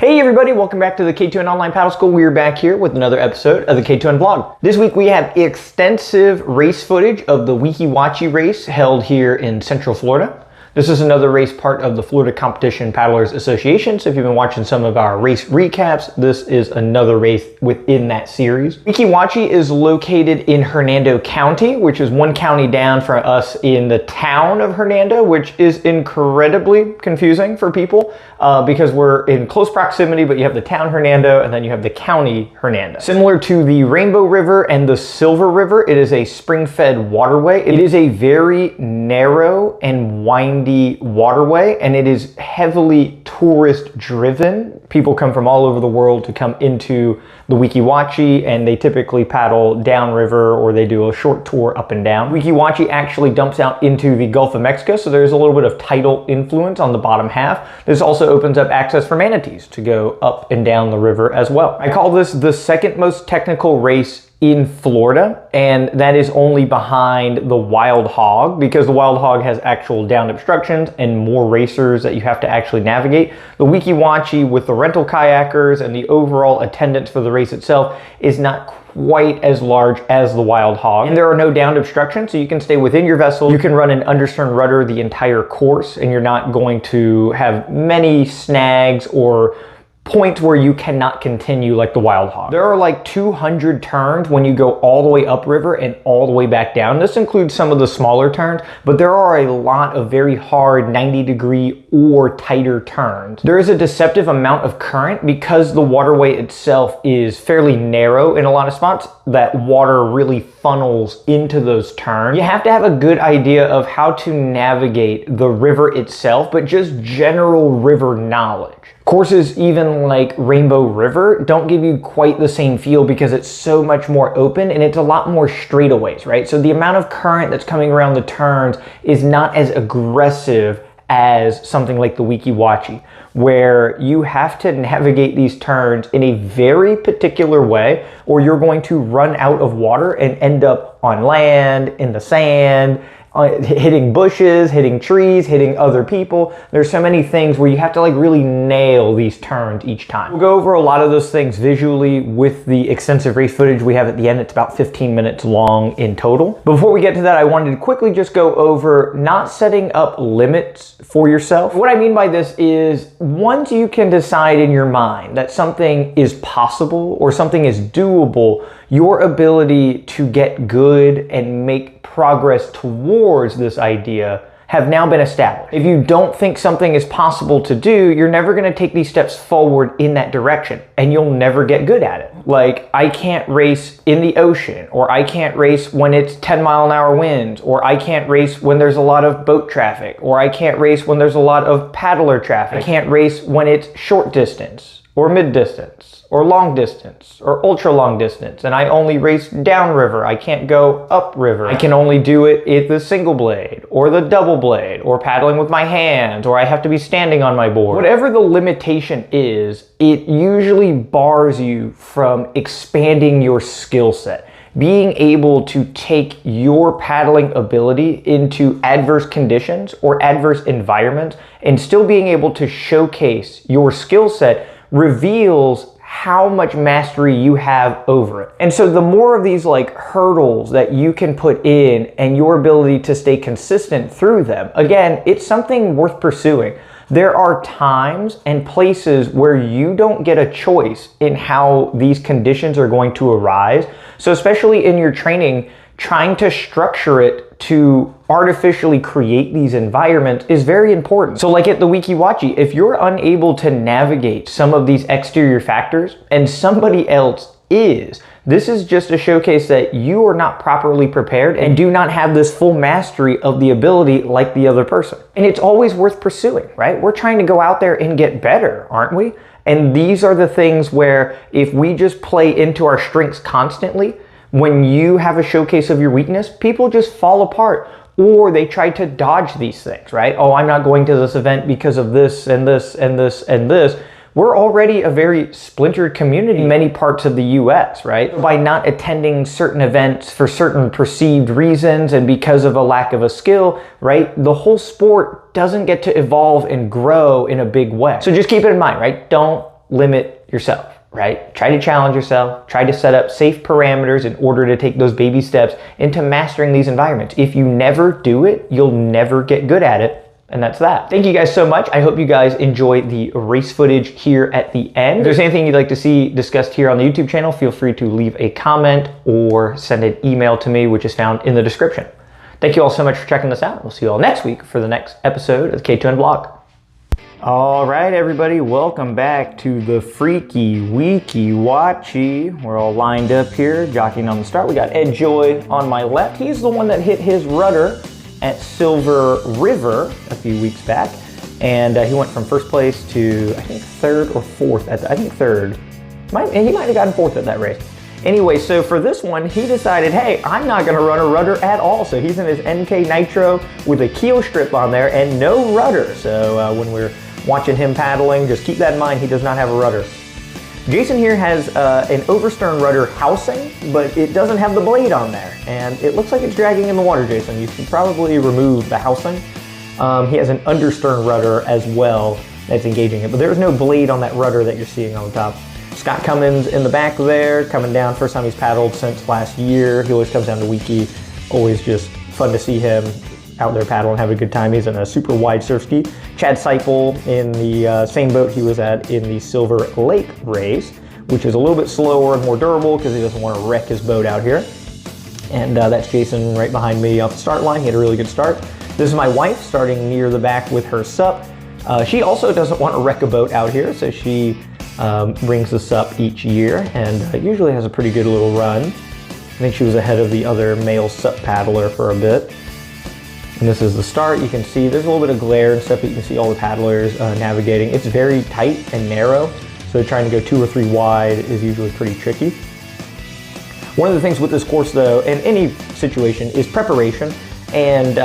Hey everybody, welcome back to the K2N Online Paddle School. We are back here with another episode of the K2N vlog. This week we have extensive race footage of the Weeki Wachee race held here in Central Florida. This is another race part of the Florida Competition Paddlers Association. So if you've been watching some of our race recaps, this is another race within that series. Weeki Wachee is located in Hernando County, which is one county down from us in the town of Hernando, which is incredibly confusing for people because we're in close proximity, but you have the town Hernando and then you have the county Hernando. Similar to the Rainbow River and the Silver River, it is a spring-fed waterway. It is a very narrow and windy waterway, and it is heavily tourist driven. People come from all over the world to come into the Weeki Wachee, and they typically paddle downriver or they do a short tour up and down. Weeki Wachee actually dumps out into the Gulf of Mexico, so there's a little bit of tidal influence on the bottom half. This also opens up access for manatees to go up and down the river as well. I call this the second most technical race in Florida, and that is only behind the Wild Hog, because the Wild Hog has actual downed obstructions and more racers that you have to actually navigate. The Weeki Wachee, with the rental kayakers and the overall attendance for the race itself, is not quite as large as the Wild Hog. And there are no downed obstructions, so you can stay within your vessel. You can run an understern rudder the entire course, and you're not going to have many snags or points where you cannot continue like the Wild Hog. There are like 200 turns when you go all the way upriver and all the way back down. This includes some of the smaller turns, but there are a lot of very hard 90-degree or tighter turns. There is a deceptive amount of current because the waterway itself is fairly narrow in a lot of spots. That water really funnels into those turns. You have to have a good idea of how to navigate the river itself, but just general river knowledge. Courses even like Rainbow River don't give you quite the same feel because it's so much more open and it's a lot more straightaways, right? So the amount of current that's coming around the turns is not as aggressive as something like the Weeki Wachee, where you have to navigate these turns in a very particular way, or you're going to run out of water and end up on land, in the sand, hitting bushes, hitting trees, hitting other people. There's so many things where you have to like really nail these turns each time. We'll go over a lot of those things visually with the extensive race footage we have at the end. It's about 15 minutes long in total. Before we get to that, I wanted to quickly just go over not setting up limits for yourself. What I mean by this is once you can decide in your mind that something is possible or something is doable, your ability to get good and make progress towards this idea have now been established. If you don't think something is possible to do, you're never going to take these steps forward in that direction, and you'll never get good at it. Like, I can't race in the ocean, or I can't race when it's 10-mile-an-hour winds, or I can't race when there's a lot of boat traffic, or I can't race when there's a lot of paddler traffic. I can't race when it's short distance, or mid distance, or long distance, or ultra long distance, and I only race downriver. I can't go upriver. I can only do it at the single blade, or the double blade, or paddling with my hands, or I have to be standing on my board. Whatever the limitation is, it usually bars you from expanding your skill set. Being able to take your paddling ability into adverse conditions or adverse environments and still being able to showcase your skill set reveals how much mastery you have over it. And so the more of these like hurdles that you can put in and your ability to stay consistent through them, again, it's something worth pursuing. There are times and places where you don't get a choice in how these conditions are going to arise. So especially in your training, trying to structure it to artificially create these environments is very important. So like at the Weeki Wachee, if you're unable to navigate some of these exterior factors and somebody else is, this is just a showcase that you are not properly prepared and do not have this full mastery of the ability like the other person. And it's always worth pursuing, right? We're trying to go out there and get better, aren't we? And these are the things where if we just play into our strengths constantly, when you have a showcase of your weakness, people just fall apart, or they try to dodge these things, right? Oh, I'm not going to this event because of this and this and this and this. We're already a very splintered community in many parts of the US, right? By not attending certain events for certain perceived reasons and because of a lack of a skill, right? The whole sport doesn't get to evolve and grow in a big way. So just keep it in mind, right? Don't limit yourself, right? Try to challenge yourself, try to set up safe parameters in order to take those baby steps into mastering these environments. If you never do it, you'll never get good at it. And that's that. Thank you guys so much. I hope you guys enjoyed the race footage here at the end. If there's anything you'd like to see discussed here on the YouTube channel, feel free to leave a comment or send an email to me, which is found in the description. Thank you all so much for checking this out. We'll see you all next week for the next episode of the K2N vlog. All right, everybody, welcome back to the freaky Weeki Wachee. We're all lined up here, jockeying on the start. We got Ed Joy on my left. He's the one that hit his rudder at Silver River a few weeks back, and he went from first place to I think third or fourth I think third. He might have gotten fourth at that race. Anyway, so for this one, he decided, hey, I'm not gonna run a rudder at all. So he's in his NK Nitro with a keel strip on there and no rudder. So when we're watching him paddling, just keep that in mind, he does not have a rudder. Jason here has an overstern rudder housing, but it doesn't have the blade on there. And it looks like it's dragging in the water, Jason. You should probably remove the housing. He has an understern rudder as well that's engaging it, but there's no blade on that rudder that you're seeing on the top. Scott Cummins in the back there, coming down, first time he's paddled since last year. He always comes down to Weeki, always just fun to see him out there paddling, having a good time. He's in a super wide surf ski. Chad Seipel in the same boat he was at in the Silver Lake race, which is a little bit slower and more durable because he doesn't want to wreck his boat out here. And that's Jason right behind me off the start line. He had a really good start. This is my wife starting near the back with her sup. She also doesn't want to wreck a boat out here, so she brings the sup each year and usually has a pretty good little run. I think she was ahead of the other male sup paddler for a bit. And this is the start. You can see there's a little bit of glare and stuff, but you can see all the paddlers navigating. It's very tight and narrow, so trying to go 2 or 3 wide is usually pretty tricky. One of the things with this course, though, in any situation, is preparation. And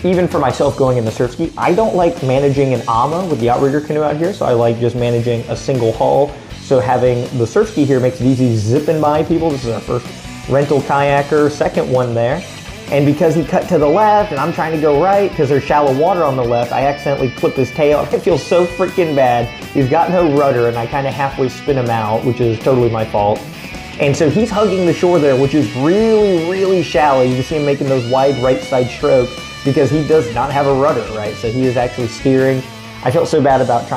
even for myself going in the surf ski, I don't like managing an AMA with the outrigger canoe out here, so I like just managing a single hull. So having the surf ski here makes it easy zipping by people. This is our first rental kayaker, second one there. And because he cut to the left and I'm trying to go right because there's shallow water on the left, I accidentally clip his tail. I feel so freaking bad. He's got no rudder and I kind of halfway spin him out, which is totally my fault. And so he's hugging the shore there, which is really, really shallow. You can see him making those wide right side strokes because he does not have a rudder, right? So he is actually steering. I felt so bad about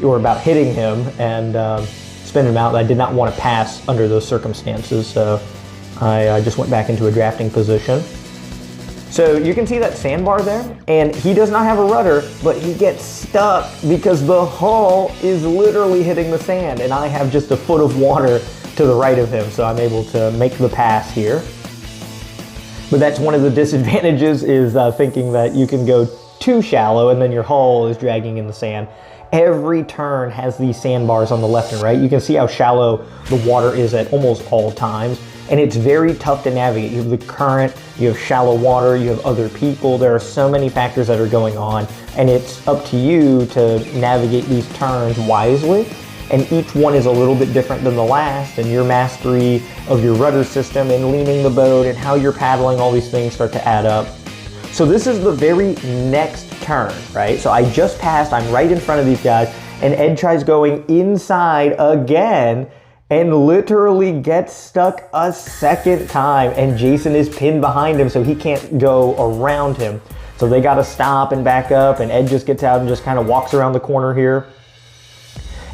about hitting him and spinning him out that I did not want to pass under those circumstances. So I just went back into a drafting position. So you can see that sandbar there, and he does not have a rudder, but he gets stuck because the hull is literally hitting the sand, and I have just a foot of water to the right of him, so I'm able to make the pass here. But that's one of the disadvantages is thinking that you can go too shallow and then your hull is dragging in the sand. Every turn has these sandbars on the left and right. You can see how shallow the water is at almost all times. And it's very tough to navigate. You have the current, you have shallow water, you have other people. There are so many factors that are going on, and it's up to you to navigate these turns wisely. And each one is a little bit different than the last, and your mastery of your rudder system and leaning the boat and how you're paddling, all these things start to add up. So this is the very next turn, right? So I just passed, I'm right in front of these guys, and Ed tries going inside again, and literally gets stuck a second time, and Jason is pinned behind him so he can't go around him. So they gotta stop and back up, and Ed just gets out and just kind of walks around the corner here.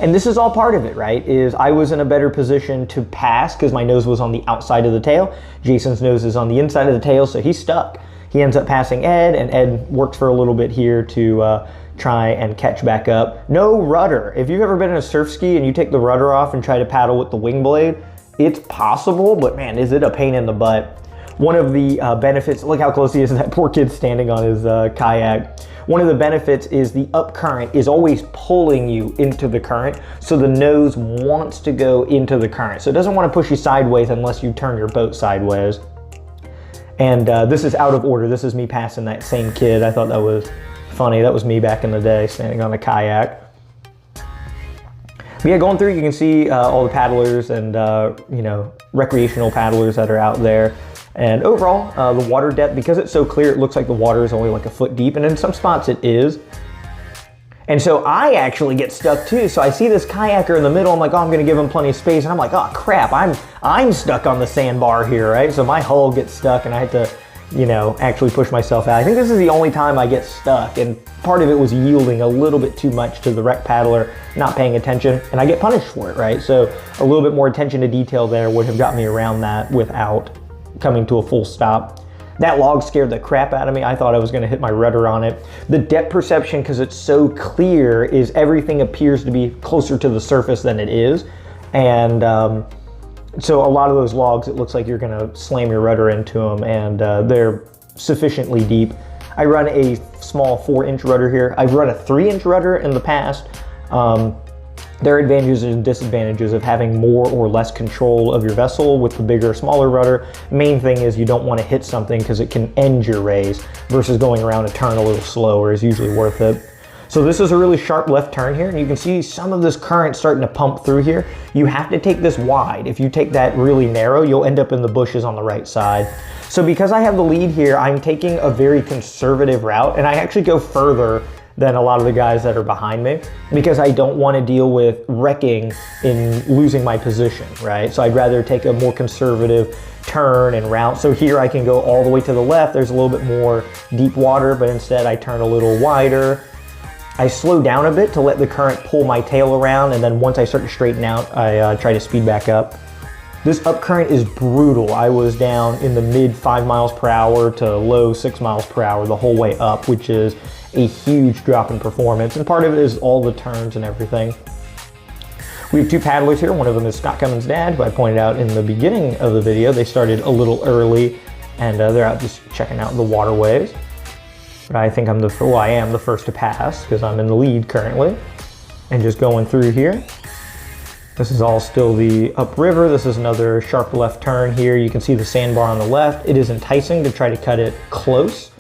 And this is all part of it, right? Is I was in a better position to pass because my nose was on the outside of the tail. Jason's nose is on the inside of the tail, so he's stuck. He ends up passing Ed, and Ed works for a little bit here to try and catch back up. No rudder. If you've ever been in a surf ski and you take the rudder off and try to paddle with the wing blade, it's possible, but man, is it a pain in the butt. One of the benefits, look how close he is to that poor kid standing on his kayak. One of the benefits is the up current is always pulling you into the current, so the nose wants to go into the current. So it doesn't want to push you sideways unless you turn your boat sideways. And this is out of order. This is me passing that same kid. I thought that was funny. That was me back in the day, standing on a kayak. But yeah, going through, you can see all the paddlers and you know, recreational paddlers that are out there. And overall, the water depth, because it's so clear, it looks like the water is only like a foot deep, and in some spots it is. And so I actually get stuck too. So I see this kayaker in the middle. I'm like, oh, I'm gonna give him plenty of space. And I'm like, oh crap, I'm stuck on the sandbar here, right? So my hull gets stuck and I had to, you know, actually push myself out. I think this is the only time I get stuck. And part of it was yielding a little bit too much to the wreck paddler, not paying attention, and I get punished for it, right? So a little bit more attention to detail there would have got me around that without coming to a full stop. That log scared the crap out of me. I thought I was gonna hit my rudder on it. The depth perception, because it's so clear, is everything appears to be closer to the surface than it is. And so a lot of those logs, it looks like you're gonna slam your rudder into them, and they're sufficiently deep. I run a small 4-inch rudder here. I've run a 3-inch rudder in the past. There are advantages and disadvantages of having more or less control of your vessel with the bigger, smaller rudder. Main thing is you don't want to hit something because it can end your race, versus going around a turn a little slower is usually worth it. So this is a really sharp left turn here, and you can see some of this current starting to pump through here. You have to take this wide. If you take that really narrow, you'll end up in the bushes on the right side. So because I have the lead here, I'm taking a very conservative route, and I actually go further than a lot of the guys that are behind me, because I don't want to deal with wrecking in losing my position, right? So I'd rather take a more conservative turn and route. So here I can go all the way to the left. There's a little bit more deep water, but instead I turn a little wider. I slow down a bit to let the current pull my tail around, and then once I start to straighten out, I try to speed back up. This up current is brutal. I was down in the mid 5 miles per hour to low 6 miles per hour the whole way up, which is a huge drop in performance, and part of it is all the turns and everything. We have 2 paddlers here. One of them is Scott Cummins' dad, who I pointed out in the beginning of the video. They started a little early, and they're out just checking out the waterways. But I think I am the first to pass, because I'm in the lead currently, and just going through here. This is all still the upriver. This is another sharp left turn here. You can see the sandbar on the left. It is enticing to try to cut it close.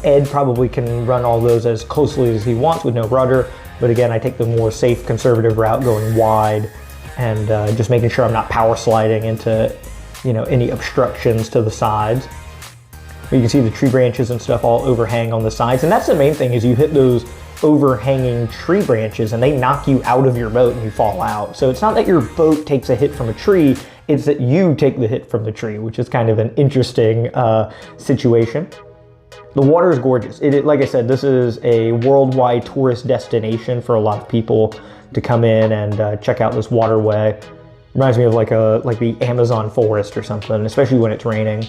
Ed probably can run all those as closely as he wants with no rudder, but again, I take the more safe, conservative route, going wide, and just making sure I'm not power sliding into, you know, any obstructions to the sides. You can see the tree branches and stuff all overhang on the sides, and that's the main thing, is you hit those overhanging tree branches and they knock you out of your boat and you fall out. So it's not that your boat takes a hit from a tree, it's that you take the hit from the tree, which is kind of an interesting situation. The water is gorgeous. Like I said, this is a worldwide tourist destination for a lot of people to come in and check out this waterway. Reminds me of like the Amazon forest or something, especially when it's raining.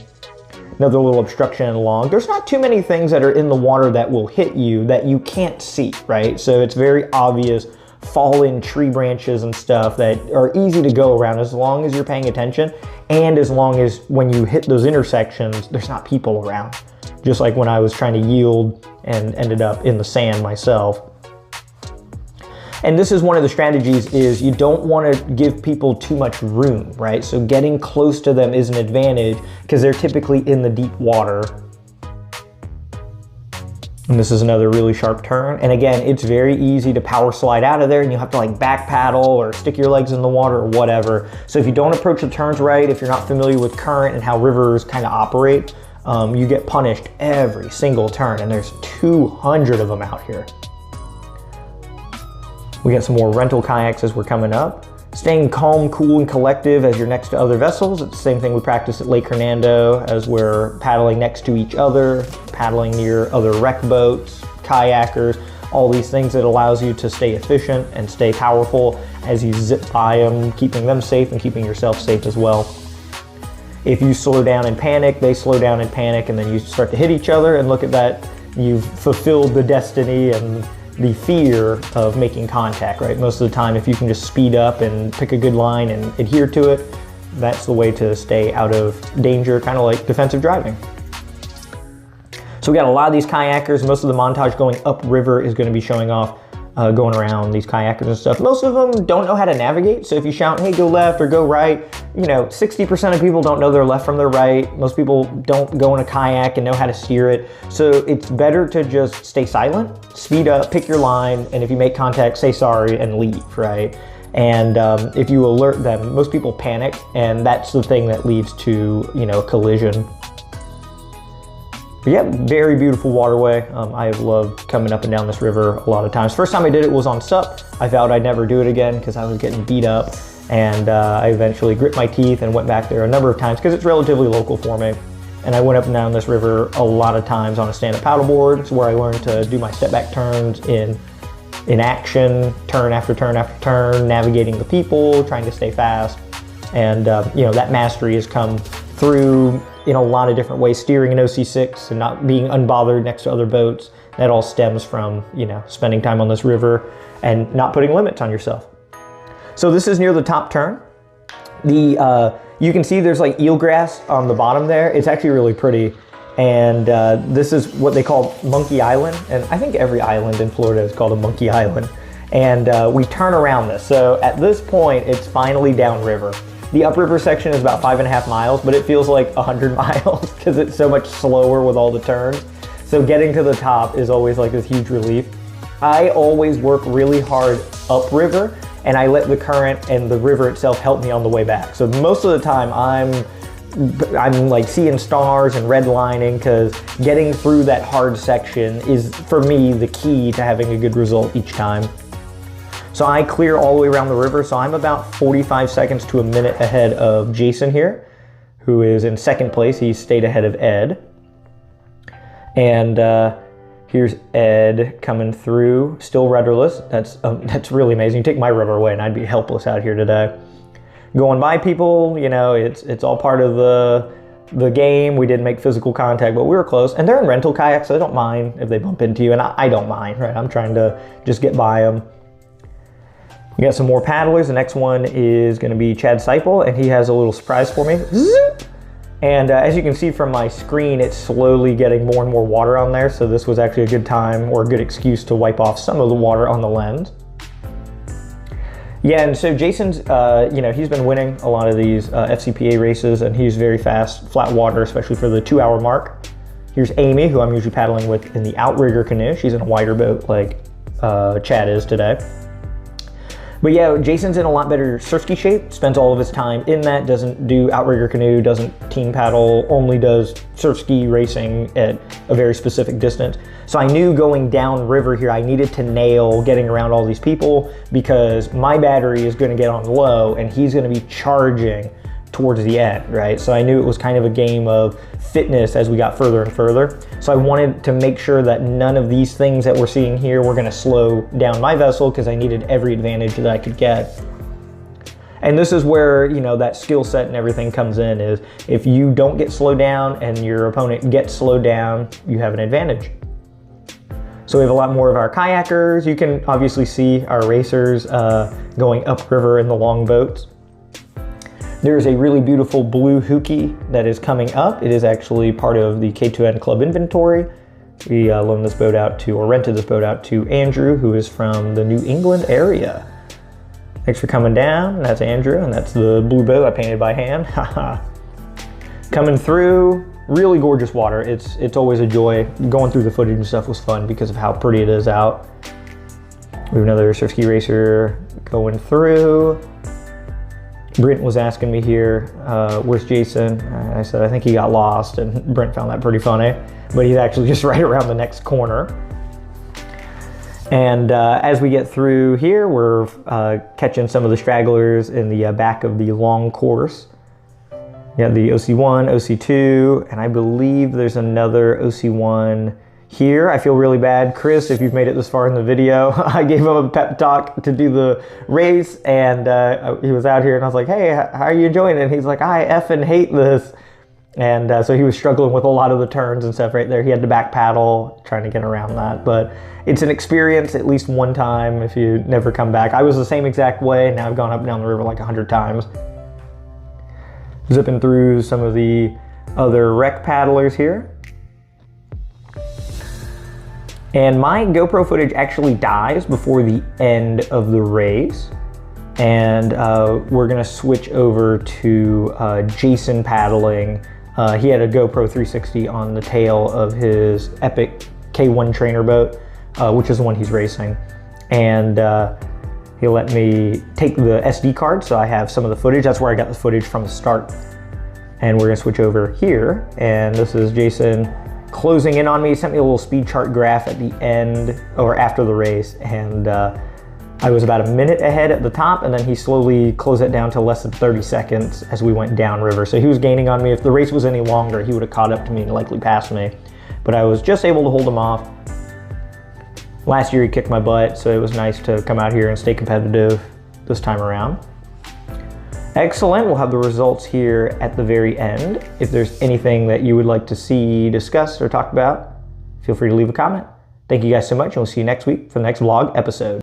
Another little obstruction along. There's not too many things that are in the water that will hit you that you can't see, right? So it's very obvious fallen tree branches and stuff that are easy to go around as long as you're paying attention, and as long as when you hit those intersections, there's not people around. Just like when I was trying to yield and ended up in the sand myself. And this is one of the strategies, is you don't want to give people too much room, right? So getting close to them is an advantage because they're typically in the deep water. And this is another really sharp turn. And again, it's very easy to power slide out of there, and you have to like back paddle or stick your legs in the water or whatever. So if you don't approach the turns right, if you're not familiar with current and how rivers kind of operate, you get punished every single turn, and there's 200 of them out here. We got some more rental kayaks as we're coming up. Staying calm, cool, and collective as you're next to other vessels. It's the same thing we practice at Lake Hernando as we're paddling next to each other, paddling near other wreck boats, kayakers, all these things that allows you to stay efficient and stay powerful as you zip by them, keeping them safe and keeping yourself safe as well. If you slow down and panic, they slow down and panic, and then you start to hit each other, and look at that, you've fulfilled the destiny and the fear of making contact, right? Most of the time, if you can just speed up and pick a good line and adhere to it, that's the way to stay out of danger, kind of like defensive driving. So we got a lot of these kayakers. Most of the montage going upriver is going to be showing off going around these kayakers and stuff. Most of them don't know how to navigate, so if you shout, hey, go left or go right, you know, 60% of people don't know their left from their right. Most people don't go in a kayak and know how to steer it. So it's better to just stay silent, speed up, pick your line, and if you make contact, say sorry and leave, right? And if you alert them, most people panic, and that's the thing that leads to, you know, collision. But yeah, very beautiful waterway. I have loved coming up and down this river a lot of times. First time I did it was on SUP. I vowed I'd never do it again because I was getting beat up. And I eventually grit my teeth and went back there a number of times because it's relatively local for me. And I went up and down this river a lot of times on a stand-up paddleboard. It's where I learned to do my step back turns in action, turn after turn after turn, navigating the people, trying to stay fast. And you know, that mastery has come through in a lot of different ways, steering an OC6 and not being unbothered next to other boats. That all stems from, you know, spending time on this river and not putting limits on yourself. So this is near the top turn. You can see there's like eelgrass on the bottom there. It's actually really pretty. And this is what they call Monkey Island. And I think every island in Florida is called a Monkey Island. And we turn around this. So at this point, it's finally downriver. The upriver section is about 5.5 miles, but it feels like 100 miles because it's so much slower with all the turns. So getting to the top is always like this huge relief. I always work really hard upriver, and I let the current and the river itself help me on the way back. So most of the time I'm like seeing stars and redlining because getting through that hard section is, for me, the key to having a good result each time. So I clear all the way around the river, so I'm about 45 seconds to a minute ahead of Jason here, who is in second place. He stayed ahead of Ed. And here's Ed coming through, still rudderless. That's really amazing. You take my rudder away and I'd be helpless out here today. Going by people, you know, it's all part of the game. We didn't make physical contact, but we were close. And they're in rental kayaks, so I don't mind if they bump into you, and I don't mind, right? I'm trying to just get by them. We got some more paddlers. The next one is going to be Chad Seipel, and he has a little surprise for me. Zoop! And as you can see from my screen, it's slowly getting more and more water on there, so this was actually a good time or a good excuse to wipe off some of the water on the lens. Yeah, and so Jason's, you know, he's been winning a lot of these FCPA races, and he's very fast, flat water, especially for the 2-hour mark. Here's Amy, who I'm usually paddling with in the outrigger canoe. She's in a wider boat like Chad is today. But yeah, Jason's in a lot better surf ski shape, spends all of his time in that, doesn't do outrigger canoe, doesn't team paddle, only does surf ski racing at a very specific distance. So I knew going down river here, I needed to nail getting around all these people because my battery is gonna get on low and he's gonna be charging towards the end, right? So I knew it was kind of a game of fitness as we got further and further. So I wanted to make sure that none of these things that we're seeing here were gonna slow down my vessel because I needed every advantage that I could get. And this is where, you know, that skill set and everything comes in, is if you don't get slowed down and your opponent gets slowed down, you have an advantage. So we have a lot more of our kayakers. You can obviously see our racers going upriver in the long boats. There's a really beautiful blue hookey that is coming up. It is actually part of the K2N club inventory. We loaned this boat out to, or rented this boat out to Andrew, who is from the New England area. Thanks for coming down. That's Andrew, and that's the blue boat I painted by hand. Coming through, really gorgeous water. It's always a joy. Going through the footage and stuff was fun because of how pretty it is out. We have another surf ski racer going through. Brent was asking me here, where's Jason? I said, I think he got lost, and Brent found that pretty funny, but he's actually just right around the next corner. And as we get through here, we're catching some of the stragglers in the back of the long course. You got the OC1, OC2, and I believe there's another OC1 here. I feel really bad. Chris, if you've made it this far in the video, I gave him a pep talk to do the race, and he was out here, and I was like, hey, how are you enjoying it? And he's like, I effing hate this. And so he was struggling with a lot of the turns and stuff right there. He had to back paddle, trying to get around that. But it's an experience at least one time if you never come back. I was the same exact way. Now I've gone up and down the river like 100 times. Zipping through some of the other rec paddlers here. And my GoPro footage actually dies before the end of the race. And we're gonna switch over to Jason paddling. He had a GoPro 360 on the tail of his epic K1 trainer boat, which is the one he's racing. And he let me take the SD card, so I have some of the footage. That's where I got the footage from the start. And we're gonna switch over here. And this is Jason closing in on me. He sent me a little speed chart graph at the end, or after the race, and I was about a minute ahead at the top, and then he slowly closed it down to less than 30 seconds as we went downriver. So he was gaining on me. If the race was any longer, he would have caught up to me and likely passed me. But I was just able to hold him off. Last year he kicked my butt, so it was nice to come out here and stay competitive this time around. Excellent, we'll have the results here at the very end. If there's anything that you would like to see discussed or talked about, feel free to leave a comment. Thank you guys so much, and we'll see you next week for the next vlog episode.